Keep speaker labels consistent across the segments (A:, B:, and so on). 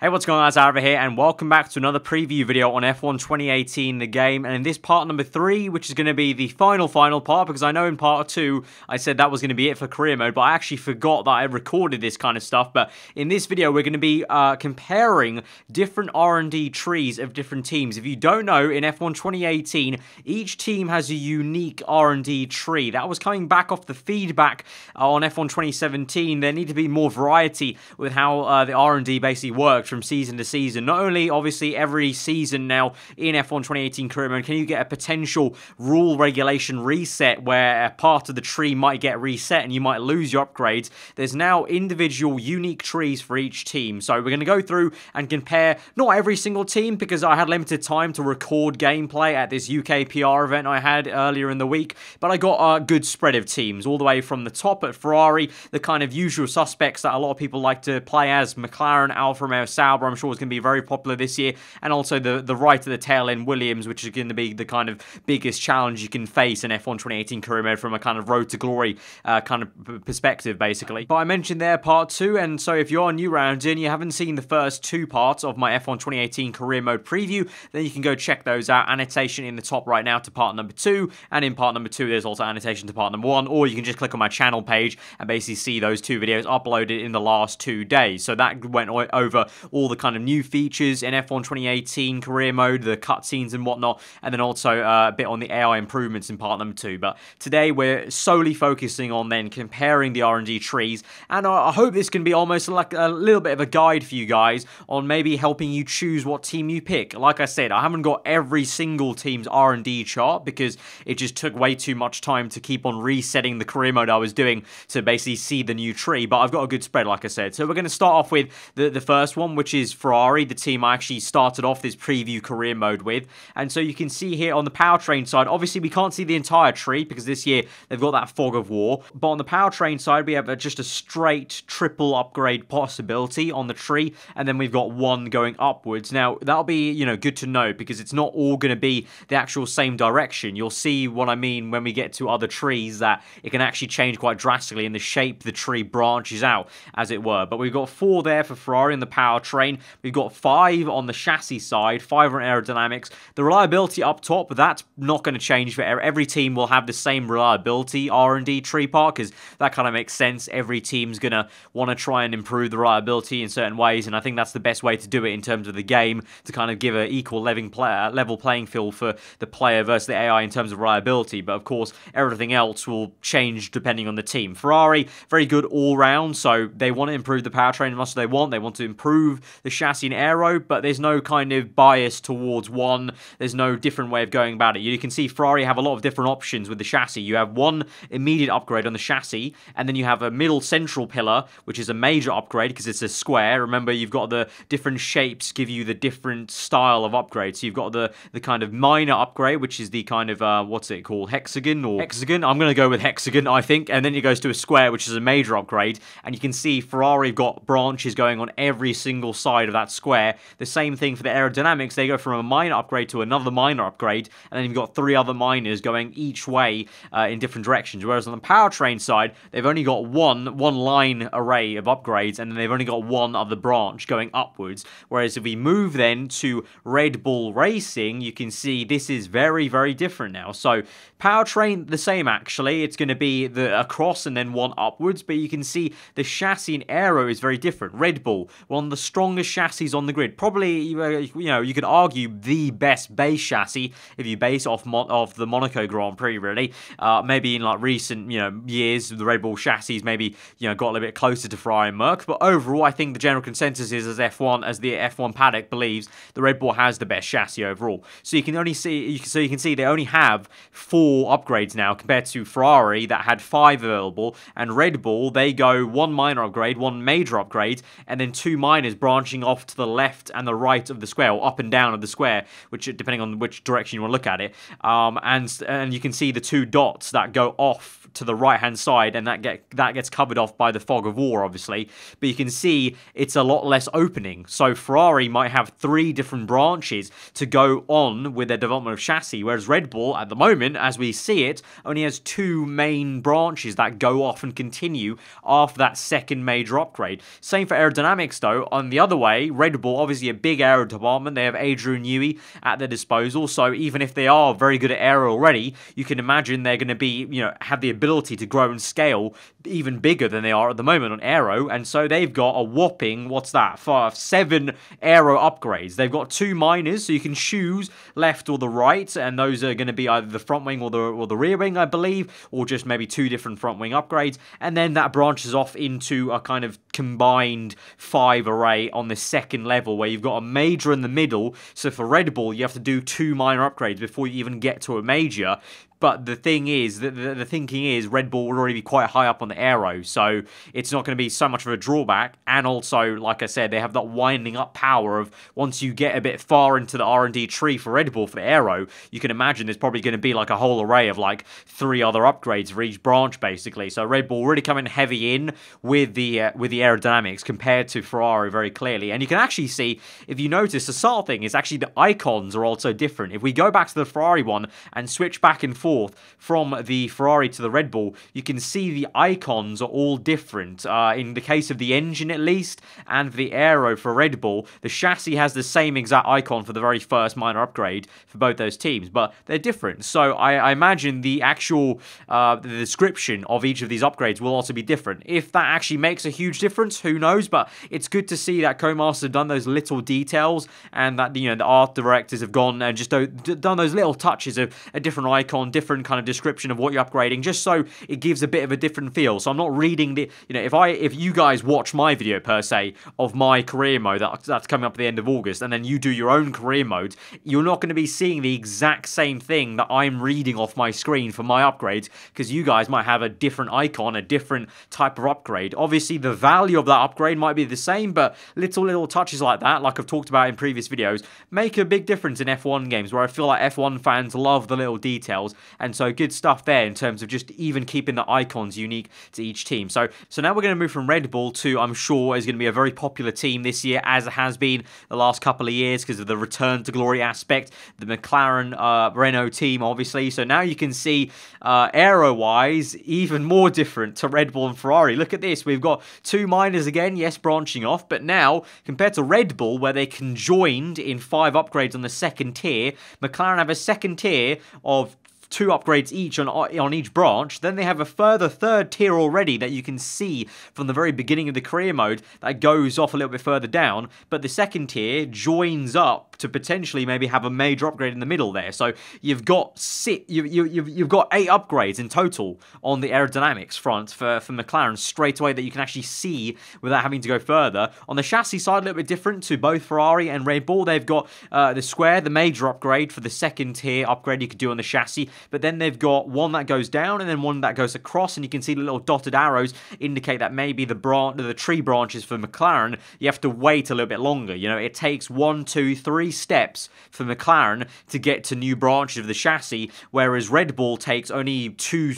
A: Hey, what's going on, guys? Aarava here, and welcome back to another preview video on F1 2018, the game. And in this part number 3, which is going to be the final part, because I know in part 2, I said that was going to be it for career mode, but I actually forgot that I recorded this kind of stuff. But in this video, we're going to be comparing different R&D trees of different teams. If you don't know, in F1 2018, each team has a unique R&D tree. That was coming back off the feedback on F1 2017. There need to be more variety with how the R&D basically works from season to season. Not only, obviously, every season now in F1 2018 career mode can you get a potential rule regulation reset where a part of the tree might get reset and you might lose your upgrades. There's now individual unique trees for each team. So we're going to go through and compare not every single team because I had limited time to record gameplay at this UK PR event I had earlier in the week, but I got a good spread of teams all the way from the top at Ferrari, the kind of usual suspects that a lot of people like to play as, McLaren, Alfa Romeo, I'm sure is going to be very popular this year, and also the right at the tail end Williams, which is going to be the kind of biggest challenge you can face in F1 2018 career mode from a kind of road to glory kind of perspective, basically. But I mentioned there part 2, and so if you're new round and you haven't seen the first 2 parts of my F1 2018 career mode preview, then you can go check those out. Annotation in the top right now to part number 2, and in part number 2 there's also annotation to part number 1, or you can just click on my channel page and basically see those 2 videos uploaded in the last 2 days. So that went over all the kind of new features in F1 2018 career mode, the cutscenes and whatnot, and then also a bit on the AI improvements in part number 2. But today we're solely focusing on then comparing the R&D trees, and I hope this can be almost like a little bit of a guide for you guys on maybe helping you choose what team you pick. Like I said, I haven't got every single team's R&D chart because it just took way too much time to keep on resetting the career mode I was doing to basically see the new tree, but I've got a good spread, like I said. So we're going to start off with the first one, which is Ferrari, the team I actually started off this preview career mode with. And so you can see here on the powertrain side, obviously we can't see the entire tree because this year they've got that fog of war, but on the powertrain side we have just a straight triple upgrade possibility on the tree, and then we've got one going upwards. Now that'll be, you know, good to know because it's not all going to be the actual same direction. You'll see what I mean when we get to other trees, that it can actually change quite drastically in the shape the tree branches out, as it were. But we've got 4 there for Ferrari in the powertrain. We've got 5 on the chassis side, 5 on aerodynamics. The reliability up top, that's not going to change for every team. Will have the same reliability R&D tree part because that kind of makes sense. Every team's going to want to try and improve the reliability in certain ways, and I think that's the best way to do it in terms of the game, to kind of give an equal level playing field for the player versus the AI in terms of reliability. But of course, everything else will change depending on the team. Ferrari, very good all round, so they want to improve the powertrain as much as they want. They want to improve the chassis and aero, but there's no kind of bias towards one. There's no different way of going about it. You can see Ferrari have a lot of different options with the chassis. You have one immediate upgrade on the chassis, and then you have a middle central pillar, which is a major upgrade because it's a square. Remember, you've got the different shapes give you the different style of upgrade. So you've got the kind of minor upgrade, which is the kind of, what's it called, hexagon or hexagon? I'm going to go with hexagon, I think. And then it goes to a square, which is a major upgrade. And you can see Ferrari have got branches going on every single side of that square. The same thing for the aerodynamics. They go from a minor upgrade to another minor upgrade, and then you've got 3 other minors going each way in different directions. Whereas on the powertrain side, they've only got one line array of upgrades, and then they've only got one other branch going upwards. Whereas if we move then to Red Bull Racing, you can see this is very, very different now. So powertrain, the same actually. It's going to be the across and then one upwards, but you can see the chassis and aero is very different. Red Bull, one of the strongest chassis on the grid. Probably, you know, you could argue the best base chassis if you base off the Monaco Grand Prix, really. Maybe in like recent, years, the Red Bull chassis maybe, got a little bit closer to Ferrari and Merc. But overall, I think the general consensus is, as the F1 paddock believes, the Red Bull has the best chassis overall. So you can see they only have 4 upgrades now compared to Ferrari that had 5 available, and Red Bull, they go 1 minor upgrade, 1 major upgrade, and then 2 minors branching off to the left and the right of the square, or up and down of the square, which depending on which direction you want to look at it. And you can see the 2 dots that go off to the right hand side, and that gets covered off by the fog of war, obviously. But you can see it's a lot less opening. So Ferrari might have 3 different branches to go on with their development of chassis, whereas Red Bull at the moment, as we see it, only has 2 main branches that go off and continue after that second major upgrade. Same for aerodynamics though. On And the other way, Red Bull, obviously a big aero department. They have Adrian Newey at their disposal. So even if they are very good at aero already, you can imagine they're going to be, have the ability to grow and scale even bigger than they are at the moment on aero. And so they've got a whopping, 7 aero upgrades. They've got 2 minors, so you can choose left or the right, and those are going to be either the front wing or the rear wing, I believe, or just maybe 2 different front wing upgrades. And then that branches off into a kind of combined 5 array on the second level, where you've got a major in the middle. So for Red Bull, you have to do 2 minor upgrades before you even get to a major. But the thing is, the thinking is, Red Bull will already be quite high up on the aero, so it's not going to be so much of a drawback. And also, like I said, they have that winding up power of once you get a bit far into the R&D tree for Red Bull for the aero, you can imagine there's probably going to be like a whole array of like 3 other upgrades for each branch, basically. So Red Bull really coming heavy in with the aerodynamics compared to Ferrari very clearly. And you can actually see, if you notice, the subtle thing is actually the icons are also different. If we go back to the Ferrari one and switch back and forth from the Ferrari to the Red Bull, you can see the icons are all different. In the case of the engine, at least, and the aero for Red Bull, the chassis has the same exact icon for the very first minor upgrade for both those teams, but they're different. So I imagine the actual the description of each of these upgrades will also be different. If that actually makes a huge difference, who knows? But it's good to see that Codemasters have done those little details, and that the art directors have gone and just done those little touches of a different icon, different kind of description of what you're upgrading, just so it gives a bit of a different feel. So I'm not reading the, if you guys watch my video per se of my career mode that's coming up at the end of August, and then you do your own career mode, you're not going to be seeing the exact same thing that I'm reading off my screen for my upgrades, because you guys might have a different icon, a different type of upgrade. Obviously the value of that upgrade might be the same, but little touches like that, like I've talked about in previous videos, make a big difference in F1 games, where I feel like F1 fans love the little details. And so good stuff there in terms of just even keeping the icons unique to each team. So now we're going to move from Red Bull to, I'm sure, is going to be a very popular team this year, as it has been the last couple of years because of the return to glory aspect, the McLaren Renault team, obviously. So now you can see aero-wise, even more different to Red Bull and Ferrari. Look at this. We've got 2 minors again, yes, branching off, but now, compared to Red Bull, where they conjoined in 5 upgrades on the second tier, McLaren have a second tier of 2 upgrades each on each branch. Then they have a further 3rd tier already that you can see from the very beginning of the career mode that goes off a little bit further down, but the second tier joins up to potentially maybe have a major upgrade in the middle there. So you've got you've got 8 upgrades in total on the aerodynamics front for McLaren straight away that you can actually see without having to go further. On the chassis side, a little bit different to both Ferrari and Red Bull. They've got the square, the major upgrade for the second tier upgrade you could do on the chassis, but then they've got one that goes down and then one that goes across, and you can see the little dotted arrows indicate that maybe the tree branches for McLaren, you have to wait a little bit longer. It takes 1, 2, 3 steps for McLaren to get to new branches of the chassis, whereas Red Bull takes only 2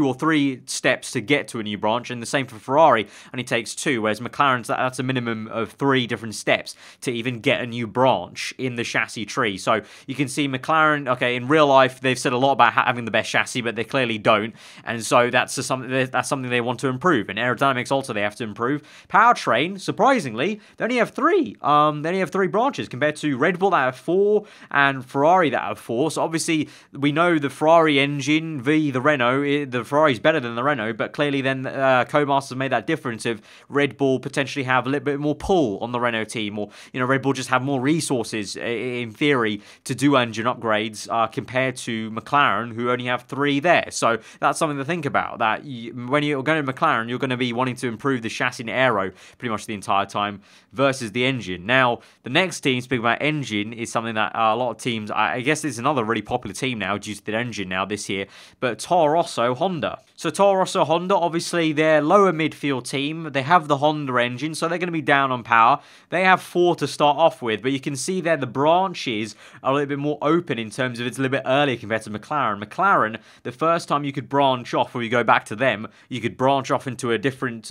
A: or 3 steps to get to a new branch, and the same for Ferrari, only takes 2, whereas McLaren's that's a minimum of 3 different steps to even get a new branch in the chassis tree. So you can see McLaren, okay, in real life they've said a lot about having the best chassis, but they clearly don't, and so that's something they want to improve. And aerodynamics also they have to improve. Powertrain, surprisingly, they only have 3. They only have 3 branches compared to Red Bull that have 4 and Ferrari that have 4. So obviously we know the Ferrari engine v the Renault, the Ferrari's better than the Renault, but clearly then Codemasters made that difference of Red Bull potentially have a little bit more pull on the Renault team, or Red Bull just have more resources in theory to do engine upgrades compared to McLaren, who only have 3 there. So that's something to think about, that when you're going to McLaren, you're going to be wanting to improve the chassis and aero pretty much the entire time versus the engine. Now, the next team, speaking about engine, is something that a lot of teams, I guess it's another really popular team now due to the engine now this year, but Toro Rosso Honda. So Toro Rosso Honda, obviously they're lower midfield team. They have the Honda engine, so they're going to be down on power. They have 4 to start off with, but you can see there the branches are a little bit more open in terms of it's a little bit earlier compared to McLaren. McLaren. McLaren, the first time you could branch off, when we go back to them, you could branch off into a different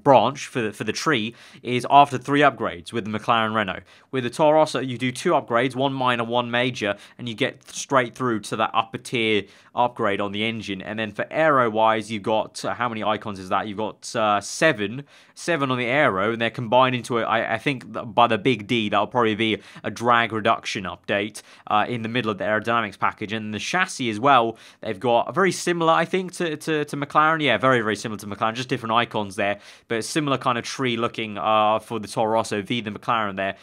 A: branch for the tree, is after 3 upgrades with the McLaren Renault. With the Toro Rosso, you do 2 upgrades, 1 minor, 1 major, and you get straight through to that upper tier upgrade on the engine. And then for aero-wise, you've got, how many icons is that? You've got 7 on the aero, and they're combined into, I think, by the big D, that'll probably be a drag reduction update in the middle of the aerodynamics package. And the chassis as well, they've got a very similar, I think, to McLaren. Yeah, very, very similar to McLaren, just different icons there, but similar kind of tree looking for the Toro Rosso, the McLaren there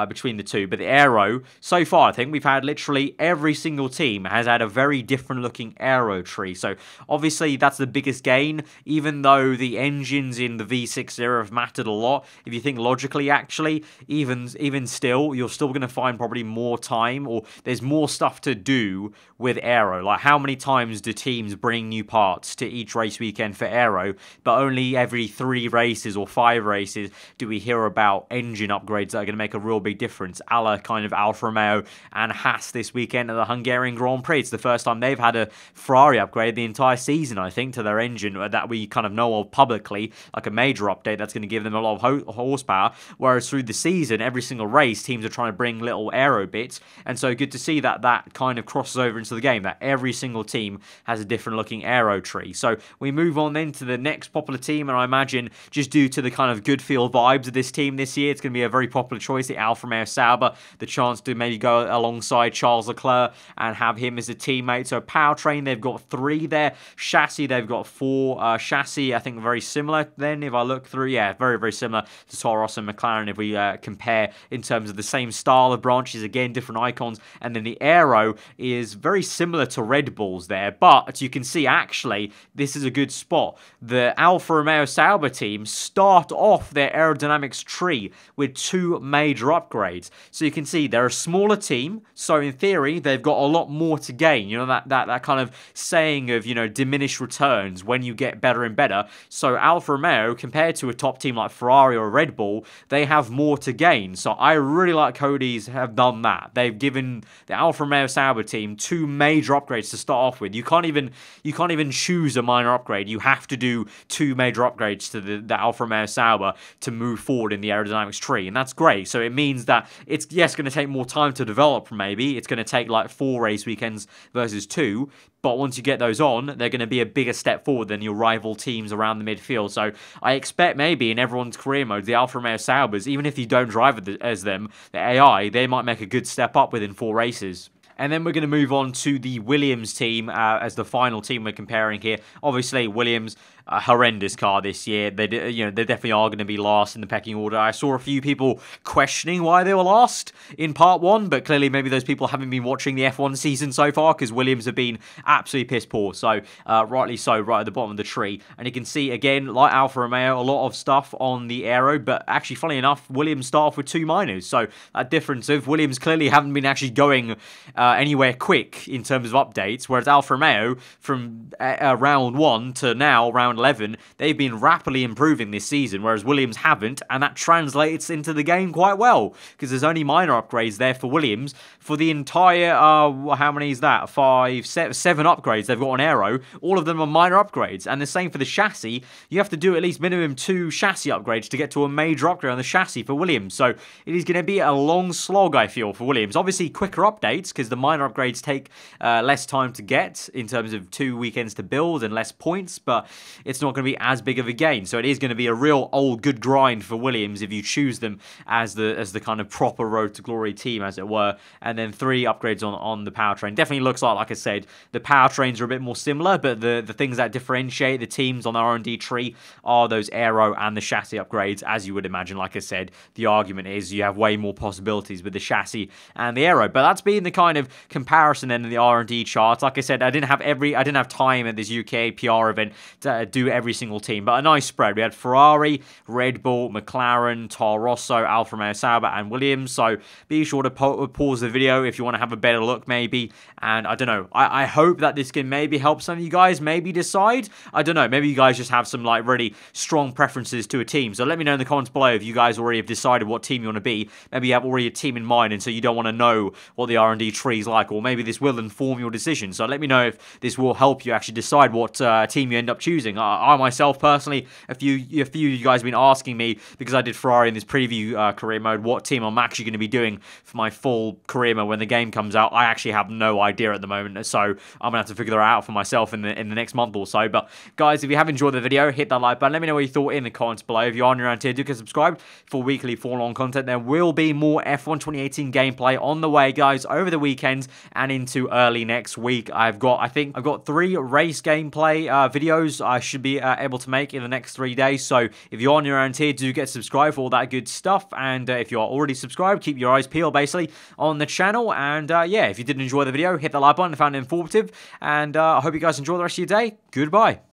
A: between the two. But the aero, so far, I think we've had literally every single team has had a very different looking aero tree. So obviously that's the biggest gain, even though the engines in the V6 era have mattered a lot. If you think logically, actually, even still, you're still going to find probably more time, or there's more stuff to do with aero. Like, how many times do teams bring new parts to each race weekend for aero, but only every 3 races or 5 races do we hear about engine upgrades that are going to make a real big difference, a la kind of Alfa Romeo and Haas this weekend at the Hungarian Grand Prix. It's the first time they've had a Ferrari upgrade the entire season, I think, to their engine that we kind of know of publicly, like a major update that's going to give them a lot of horsepower, whereas through the season, every single race, teams are trying to bring little aero bits, and so good to see that kind of crosses over into the game, that every single team has a different looking aero tree. So we move on then to the next popular team, and I imagine just due to the kind of good feel vibes of this team this year, it's going to be a very popular choice, the Alfa Romeo Sauber, the chance to maybe go alongside Charles Leclerc and have him as a teammate. So powertrain, they've got 3 there. Chassis, they've got 4. Chassis, I think, very similar then, if I look through. Yeah, very, very similar to Toro Rosso and McLaren if we compare in terms of the same style of branches. Again, different icons. And then the aero is very similar to Red Bull's there, but you can see, actually, this is a good spot. The Alfa Romeo Sauber team start off their aerodynamics tree with 2 major upgrades. So you can see they're a smaller team, so in theory, they've got a lot more to gain. You know, that kind of saying of, you know, diminished returns when you get better and better. So Alfa Romeo, compared to a top team like Ferrari or Red Bull, they have more to gain. So I really like Cody's have done that. They've given the Alfa Romeo Sauber team 2 major upgrades to start off with. You can't even choose a minor upgrade. You have to do 2 major upgrades to the Alfa Romeo Sauber to move forward in the aerodynamics tree, and that's great. So it means that it's, yes, going to take more time to develop. Maybe it's going to take like 4 race weekends versus 2, but once you get those on, they're going to be a bigger step forward than your rival teams around the midfield. So I expect maybe in everyone's career mode, the Alfa Romeo Saubers, even if you don't drive as them, the AI, they might make a good step up within 4 races. And then we're going to move on to the Williams team as the final team we're comparing here. Obviously, Williams, a horrendous car this year. They definitely are going to be last in the pecking order. I saw a few people questioning why they were last in part 1, but clearly maybe those people haven't been watching the F1 season so far, because Williams have been absolutely piss poor. So rightly so, right at the bottom of the tree. And you can see, again, like Alfa Romeo, a lot of stuff on the aero, but actually, funny enough, Williams start off with 2 minors. So that difference of Williams clearly haven't been actually going anywhere quick in terms of updates, whereas Alfa Romeo, from round 1 to now, round 11, they've been rapidly improving this season, whereas Williams haven't, and that translates into the game quite well, because there's only minor upgrades there for Williams for the entire, how many is that? 7 upgrades they've got on aero. All of them are minor upgrades, and the same for the chassis. You have to do at least minimum 2 chassis upgrades to get to a major upgrade on the chassis for Williams, so it is going to be a long slog, I feel, for Williams. Obviously, quicker updates, because the minor upgrades take less time to get in terms of 2 weekends to build and less points, but it's not going to be as big of a gain. So it is going to be a real old good grind for Williams if you choose them as the kind of proper road to glory team, as it were. And then 3 upgrades on the powertrain. Definitely looks like I said, the powertrains are a bit more similar, but the things that differentiate the teams on the R&D tree are those aero and the chassis upgrades, as you would imagine. Like I said, the argument is you have way more possibilities with the chassis and the aero. But that's been the kind of comparison then in the R&D charts. Like I said, I didn't have time at this UK PR event to do every single team, but a nice spread. We had Ferrari, Red Bull, McLaren, Toro Rosso, Alfa Romeo, Sauber, and Williams. So be sure to pause the video if you want to have a better look, maybe. And I don't know. I hope that this can maybe help some of you guys maybe decide. I don't know. Maybe you guys just have some like really strong preferences to a team. So let me know in the comments below if you guys already have decided what team you want to be. Maybe you have already a team in mind, and so you don't want to know what the R&D tree is like, or maybe this will inform your decision. So let me know if this will help you actually decide what team you end up choosing. I myself personally, a few of you guys have been asking me, because I did Ferrari in this preview career mode, what team I'm actually going to be doing for my full career mode when the game comes out. I actually have no idea at the moment, so I'm gonna have to figure that out for myself in the next month or so. But guys, if you have enjoyed the video, hit that like button. Let me know what you thought in the comments below. If you are new around here, do get subscribed for weekly Formula 1 content. There will be more F1 2018 gameplay on the way, guys, over the weekend and into early next week. I think I've got 3 race gameplay videos I should be able to make in the next 3 days. So if you are new around here, do get subscribed for all that good stuff. And if you are already subscribed, keep your eyes peeled basically on the channel. And yeah, if you did enjoy the video, hit the like button. I found it informative. And I hope you guys enjoy the rest of your day. Goodbye.